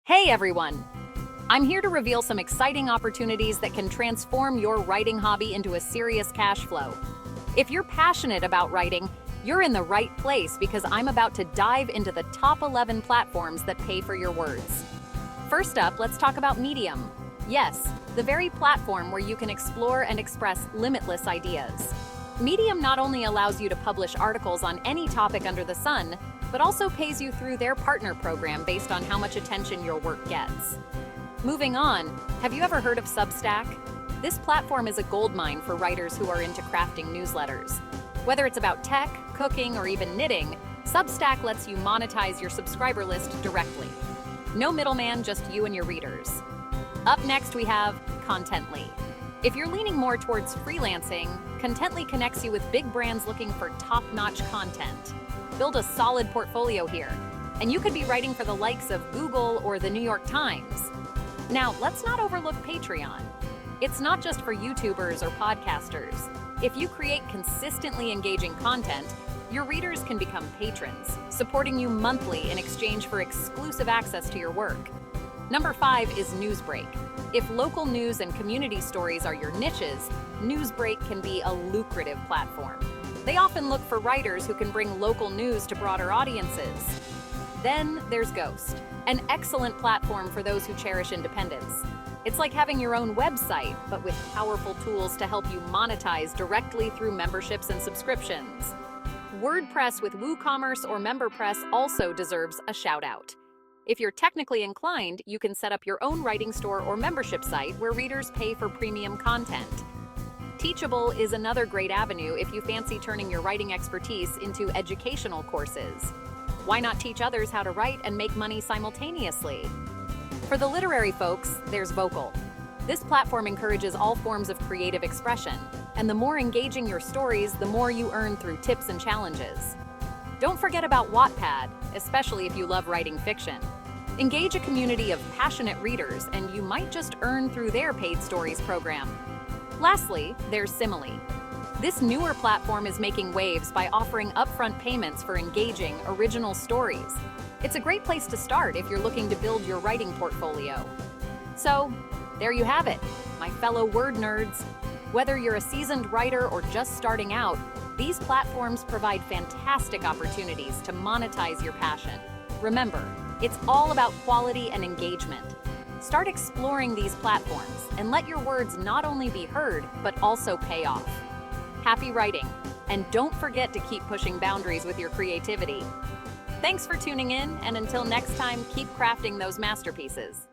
Hey everyone! I'm here to reveal some exciting opportunities that can transform your writing hobby into a serious cash flow. If you're passionate about writing, you're in the right place because I'm about to dive into the top 11 platforms that pay for your words. First up, let's talk about Medium. Yes, the very platform where you can explore and express limitless ideas. Medium not only allows you to publish articles on any topic under the sun, but also pays you through their partner program based on how much attention your work gets. Moving on, have you ever heard of Substack? This platform is a goldmine for writers who are into crafting newsletters. Whether it's about tech, cooking, or even knitting, Substack lets you monetize your subscriber list directly. No middleman, just you and your readers. Up next, we have Contently. If you're leaning more towards freelancing, Contently connects you with big brands looking for top-notch content. Build a solid portfolio here, and you could be writing for the likes of Google or the New York Times. Now, let's not overlook Patreon. It's not just for YouTubers or podcasters. If you create consistently engaging content, your readers can become patrons, supporting you monthly in exchange for exclusive access to your work. Number 5 is Newsbreak. If local news and community stories are your niches, Newsbreak can be a lucrative platform. They often look for writers who can bring local news to broader audiences. Then there's Ghost, an excellent platform for those who cherish independence. It's like having your own website, but with powerful tools to help you monetize directly through memberships and subscriptions. WordPress with WooCommerce or MemberPress also deserves a shout-out. If you're technically inclined, you can set up your own writing store or membership site where readers pay for premium content. Teachable is another great avenue if you fancy turning your writing expertise into educational courses. Why not teach others how to write and make money simultaneously? For the literary folks, there's Vocal. This platform encourages all forms of creative expression, and the more engaging your stories, the more you earn through tips and challenges. Don't forget about Wattpad, especially if you love writing fiction. Engage a community of passionate readers, and you might just earn through their paid stories program. Lastly, there's Simile. This newer platform is making waves by offering upfront payments for engaging, original stories. It's a great place to start if you're looking to build your writing portfolio. So, there you have it, my fellow word nerds. Whether you're a seasoned writer or just starting out, these platforms provide fantastic opportunities to monetize your passion. Remember, it's all about quality and engagement. Start exploring these platforms and let your words not only be heard, but also pay off. Happy writing, and don't forget to keep pushing boundaries with your creativity. Thanks for tuning in, and until next time, keep crafting those masterpieces.